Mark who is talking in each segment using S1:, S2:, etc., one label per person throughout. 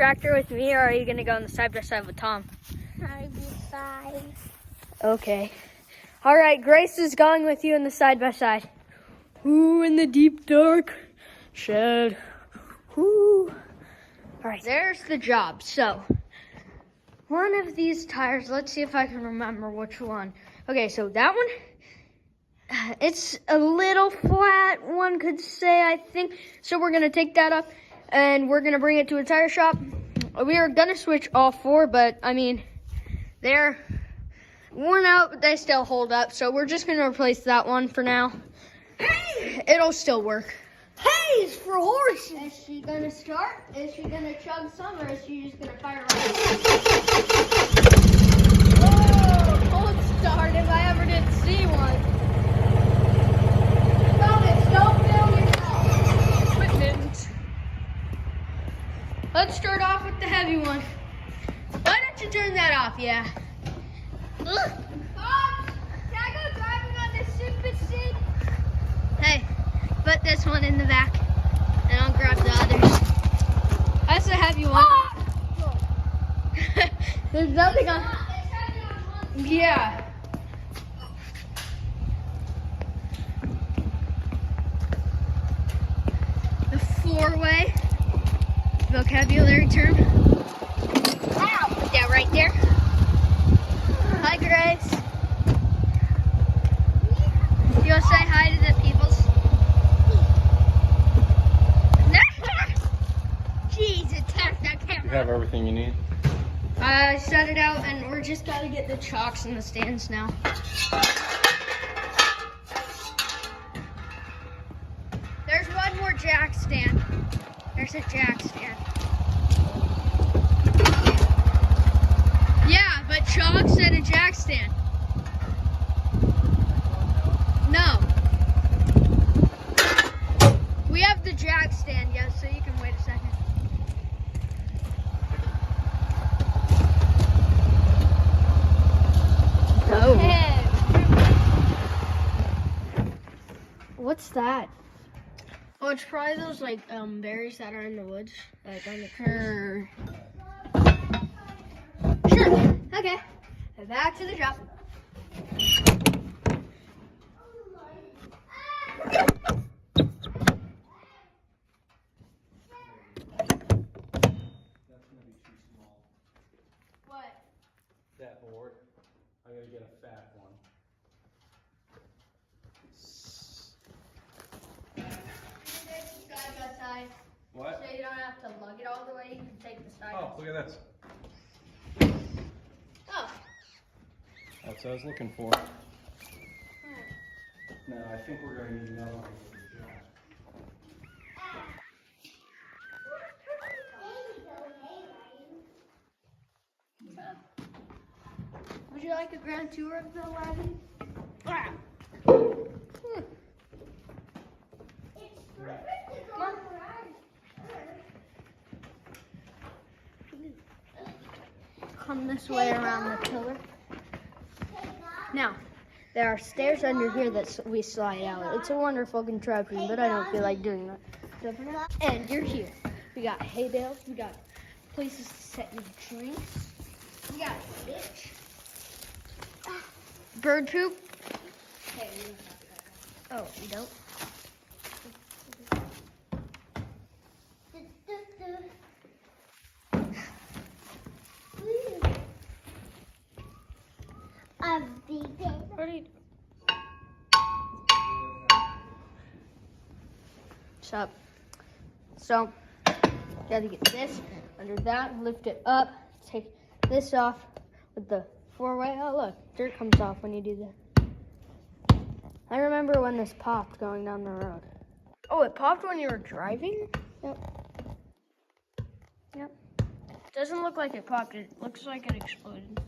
S1: tractor with me, or are you gonna go on the side-by-side with Tom?
S2: Side-by-side.
S1: Okay. All right, Grace is going with you in the side-by-side. Ooh, in the deep dark shed. Ooh. All right, there's the job. So, one of these tires, let's see if I can remember which one. Okay, so that one, it's a little flat, one could say, I think. So we're gonna take that up and we're gonna bring it to a tire shop. We are gonna switch all four, but I mean, they're worn out, but they still hold up. So we're just gonna replace that one for now. Hey! It'll still work.
S2: Hey, it's for horses.
S1: Is she gonna start? Is she gonna chug some, or is she just gonna fire right? Oh, cold start if I ever did see one. Thomas, don't film yourself. Equipment. Let's start off with the heavy one. Why don't you turn that off? Yeah. Ugh. Bob, can I go driving on this stupid seat? Hey, put this one in the back, and I'll grab the others. That's a heavy one. There's nothing on. Yeah. The four-way vocabulary term. Wow. Put that right there. Hi, Grace. You want to say hi to the peoples? Jeez, attack that camera.
S3: You have everything you need?
S1: I set it out, and we're just gotta get the chocks in the stands now. There's one more jack stand. There's a jack stand. Yeah, but chocks and a jack stand. No. We have the jack stand, yes, so you can wait a second. Oh. Hey. What's that? Oh, it's probably those like berries that are in the woods, like on the trees. Sure. Okay. Back to the job. What?
S3: That board. I gotta get a fat one.
S1: Side by side.
S3: What?
S1: So you don't have to lug it all the way, you can take the side.
S3: Oh, look at this.
S1: Oh.
S3: That's what I was looking for. No, I think we're gonna need another one for the job.
S1: Would you like a grand tour of the wagon? Come on. Come this way around the pillar. Now, there are stairs under here that we slide out. It's a wonderful contraption, but I don't feel like doing that. And you're here. We got hay bales. We got places to set your drinks. We got a ditch. Bird poop. Hey, we don't have that. Oh, you don't? What are you doing? What's up? So, gotta get this under that, lift it up, take this off with the four-way. Oh, look, dirt comes off when you do that. I remember when this popped going down the road. Oh, it popped when you were driving? Yep. Yep. Doesn't look like it popped. It looks like it exploded.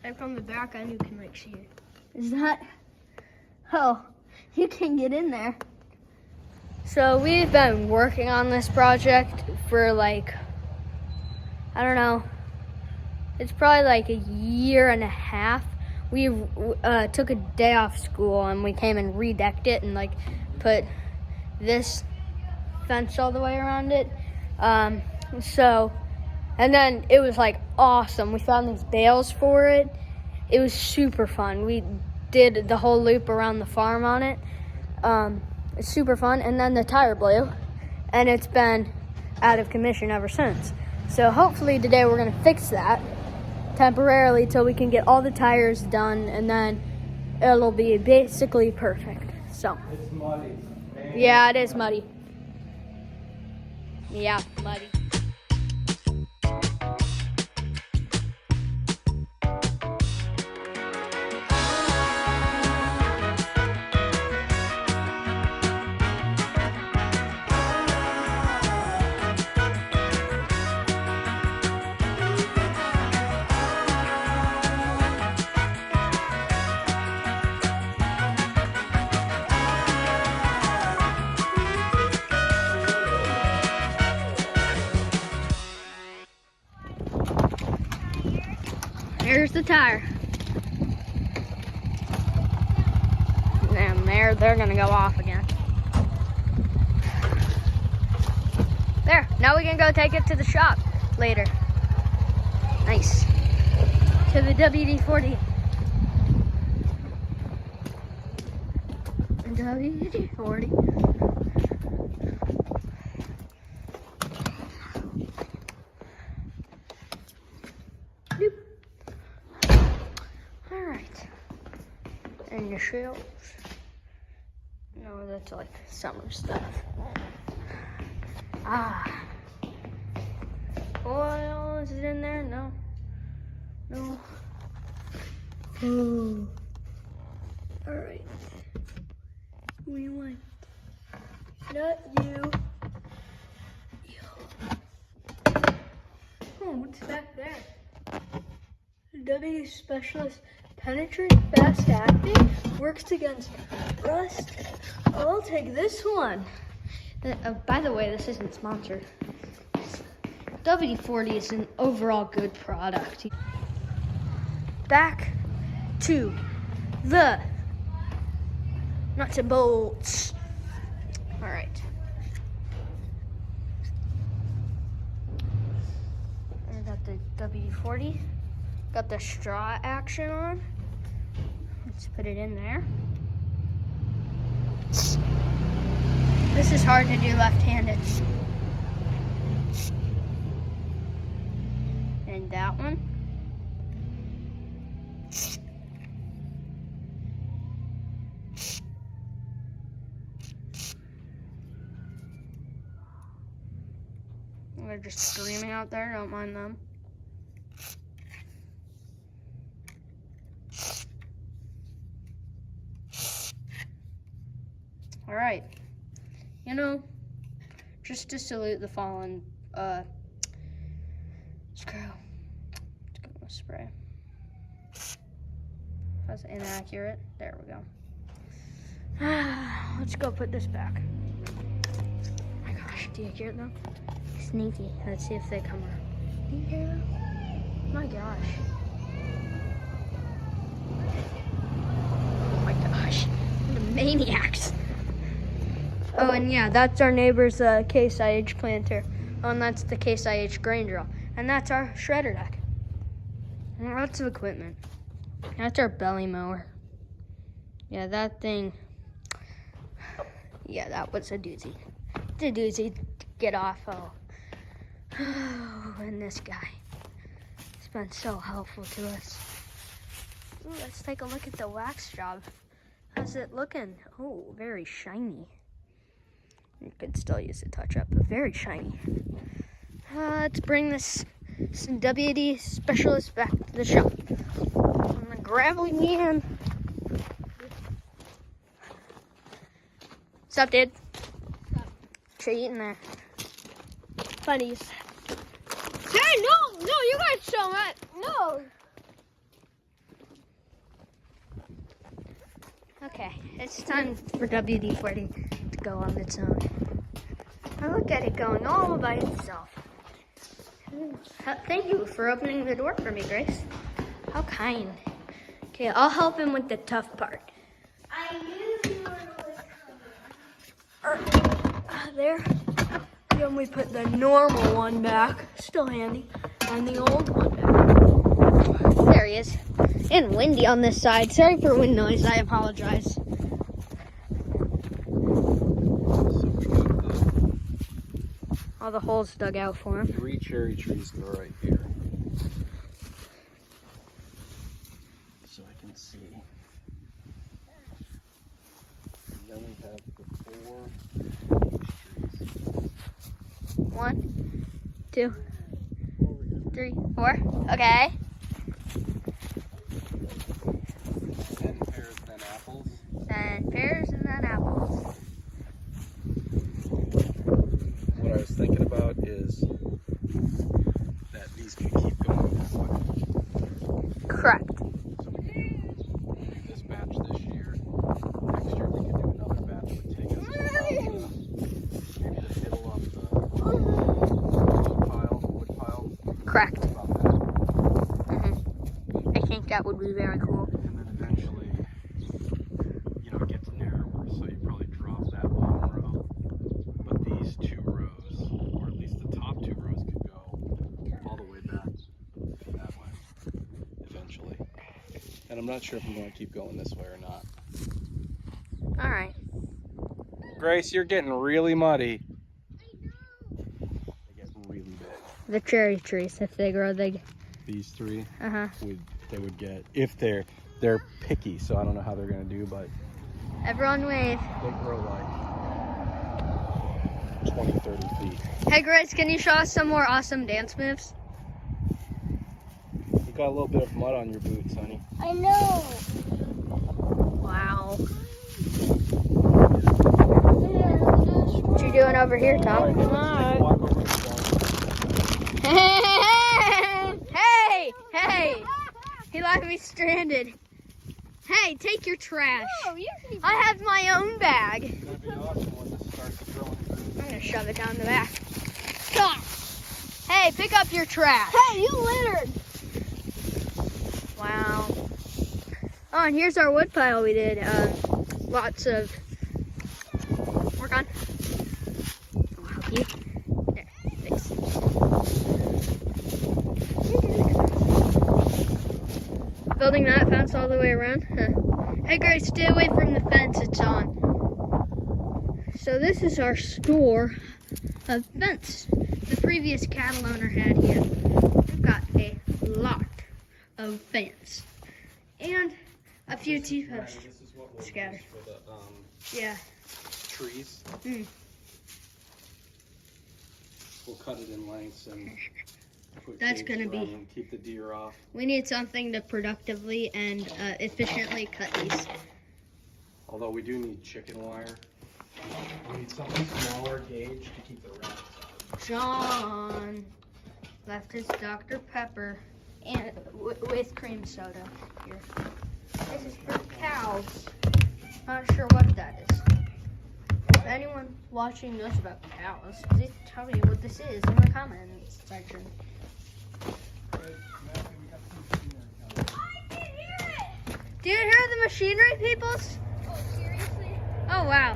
S1: And from the back, I you can see it. Is that? Oh, you can get in there. So we've been working on this project for like, I don't know. It's probably like a year and a half. We took a day off school and we came and redecked it and like put this fence all the way around it. So And then it was like awesome. We found these bales for it. It was super fun. We did the whole loop around the farm on it. It's super fun. And then the tire blew, and it's been out of commission ever since. So hopefully today we're gonna fix that temporarily till we can get all the tires done, and then it'll be basically perfect. So.
S3: It's muddy. Man.
S1: Yeah, it is muddy. Yeah, muddy. Here's the tire. And they're gonna go off again. There, now we can go take it to the shop later. Nice. To the WD-40. WD-40. And the shelves. No, that's like summer stuff. Oil, is it in there? No. No. Oh. Alright. We want. Not you. Oh, what's back there? W Specialist Penetrate Fast Acting works against rust. I'll take this one. By the way, this isn't sponsored. WD-40 is an overall good product. Back to the nuts and bolts. All right. I got the WD-40. Got the straw action on. Let's put it in there. This is hard to do left-handed. And that one. They're just screaming out there, don't mind them. All right, you know, just to salute the fallen screw. Let's go with spray. That's inaccurate. There we go. Let's go put this back. Oh my gosh, do you hear them? Sneaky. Let's see if they come around. Do you hear them? Oh my gosh. Oh my gosh. What a maniacs. Oh, and yeah, that's our neighbor's Case IH planter. Oh, and that's the Case IH grain drill. And that's our shredder deck. And lots of equipment. That's our belly mower. Yeah, that thing. Yeah, that was a doozy. It's a doozy to get off. Oh, and this guy. It's been so helpful to us. Ooh, let's take a look at the wax job. How's it looking? Oh, very shiny. You could still use a touch up, but very shiny. Let's bring this WD Specialist back to the shop. I'm gonna grab again. What's up, dude? What you eating there?
S2: Bunnies. Hey, no, you guys so much. No.
S1: Okay, it's time for WD-40 to go on its own. Now look at it going all by itself. Thank you for opening the door for me, Grace. How kind. Okay, I'll help him with the tough part.
S2: I knew you were
S1: There. Then we put the normal one back. Still handy. And the old one. There he is. And windy on this side. Sorry for wind noise. I apologize.
S3: So we got
S1: All the holes dug out for him.
S3: the 3 cherry trees go right here. So I can see. And then we have the 4 trees.
S1: 1, 2, 3, 4. Okay.
S3: 10 pears, then apples.
S1: Then pears and then apples.
S3: What I was thinking about is that these can keep going this way.
S1: Correct.
S3: So we can do this batch this year. Next year we can do another batch that would take us to about maybe the middle of the wood pile.
S1: Correct.
S3: About that.
S1: I think that would be very cool.
S3: And then eventually, you know, it gets narrower, so you probably drop that bottom row. But these 2 rows, or at least the top 2 rows, could go all the way back that way eventually. And I'm not sure if I'm going to keep going this way or not.
S1: All right.
S3: Grace, you're getting really muddy. They get really big.
S1: The cherry trees, if they grow, they.
S3: These 3
S1: They
S3: would get, if they're picky, so I don't know how they're gonna do, but
S1: Everyone wave.
S3: they grow like 20, 30 feet.
S1: Hey Grace, can you show us some more awesome dance moves?
S3: You got a little bit of mud on your boots, honey.
S2: I know.
S1: Wow. What you doing over here, Tom?
S3: Let's take a walk over to the wall.
S1: Hey! Hey! He left me stranded. Hey, take your trash.
S2: No, you can.
S1: I have my own bag.
S3: It's gonna be awesome when this starts to grow in your boots.
S1: I'm gonna shove it down the back. Stop! Hey, pick up your trash.
S2: Hey, you littered.
S1: Wow. Oh, and here's our wood pile we did. Lots of work on. I'll help you. There, thanks. Building that fence all the way around. Huh. Hey Grace, stay away from the fence it's on. So this is our store of fence the previous cattle owner had here. We've got a lot of fence. And a few T-posts.
S3: This is what we'll
S1: Scatter.
S3: use for the
S1: Yeah.
S3: trees.
S1: Mm.
S3: We'll cut it in lengths and put
S1: That's
S3: cages
S1: gonna be-
S3: around and keep the deer off.
S1: We need something to productively and efficiently cut these.
S3: Although we do need chicken wire. We need something smaller gauge to keep the rats out.
S1: John left his Dr. Pepper and with cream soda here. This is for cows. Not sure what that is. If anyone watching knows about cows, please tell me what this is in the comments section. Do you hear the machinery, peoples?
S2: Oh, seriously?
S1: Oh, wow.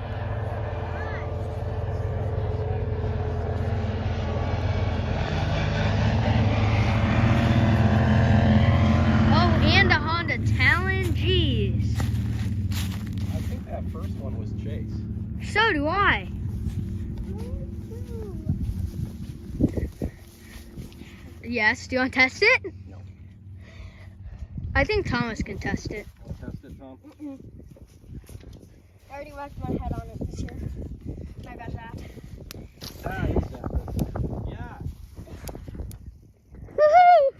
S1: Oh, and a Honda Talon. Jeez.
S3: I think that first one was Chase.
S1: So do I. Yes, do you want to test it?
S3: No.
S1: I think Thomas can test it.
S3: Want to test it, Tom?
S2: I already whacked my head on it this year. I got that.
S3: Ah, you sent it. Yeah.
S1: Woohoo!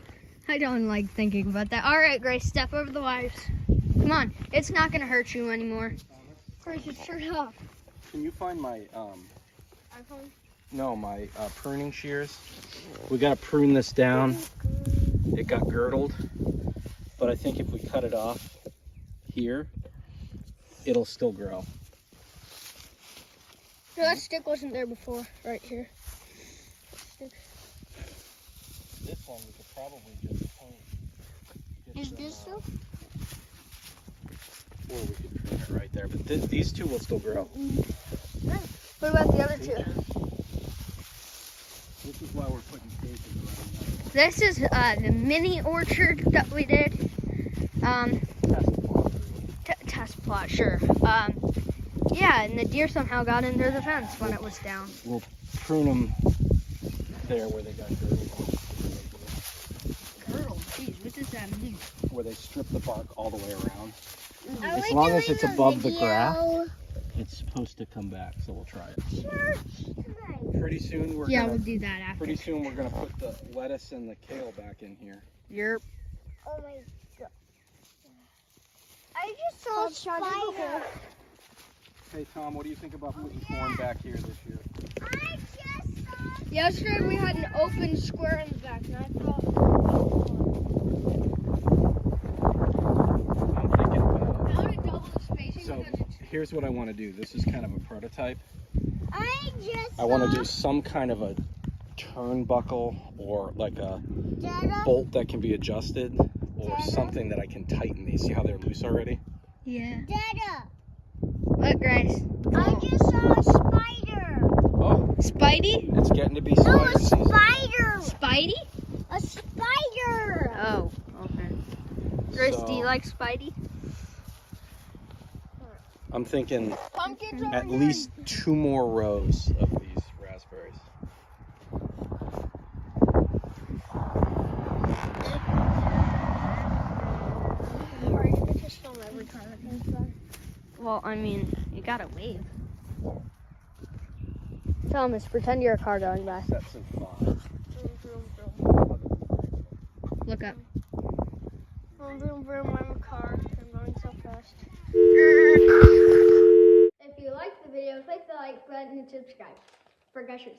S1: I don't like thinking about that. All right, Grace, step over the wires. Come on, it's not gonna hurt you anymore.
S2: Where's your shirt off?
S3: Can you find my
S2: iPhone?
S3: no, my pruning shears? We gotta prune this down. It got girdled, but I think if we cut it off here, it'll still grow.
S2: No, that stick wasn't there before. Right here. Stick.
S3: This one we could probably just paint.
S2: Is this still?
S3: Or we could trim it right there, but these two will still grow.
S2: What about the other two?
S3: This is why we're putting cages around that.
S1: This is the mini orchard that we did. Test plot, sure. Yeah, and the deer somehow got under the fence when it was down.
S3: We'll prune them there where they got girdled.
S1: Girdle, jeez, what does that mean?
S3: Where they strip the bark all the way around.
S2: Are
S3: As
S2: we
S3: long as
S2: doing
S3: it's
S2: a
S3: above the
S2: video?
S3: grass, it's supposed to come back. So we'll try it. Pretty soon we're
S1: Yeah,
S3: gonna.
S1: we'll do that after.
S3: Pretty soon we're gonna put the lettuce and the kale back in here.
S1: Yerp.
S2: Oh my god. I just saw a spider.
S3: Hey Tom, what do you think about putting corn back here this year?
S2: I just saw.
S1: Yesterday we had an open square in the back, and I thought,
S3: I'm thinking
S1: how to double the spacing.
S3: So
S1: because it's-
S3: here's what I want to do. This is kind of a prototype.
S2: I
S3: I want to do some kind of a turnbuckle or like a bolt that can be adjusted or something that I can tighten these. See how they're loose already?
S1: Yeah.
S2: Dada,
S1: What, Grace?
S2: I just saw a spider.
S3: Oh,
S1: Spidey?
S3: it's getting to be
S2: No,
S3: spider
S2: a
S3: season.
S2: spider.
S1: Spidey?
S2: A spider.
S1: Oh, okay. Grace, do you
S3: So-
S1: like Spidey?
S3: I'm thinking
S2: Pumpkins
S3: at least 2 more rows of these raspberries.
S2: Are you gonna just film every time it comes back?
S1: Well, I mean, you gotta wave. Thomas, pretend you're a car going by.
S3: Sets of 5.
S2: Vroom, vroom, vroom.
S1: Look up.
S2: Vroom, vroom, vroom. I'm a car. I'm going so fast.
S1: If you liked the video, click the like button and subscribe. For Gushers.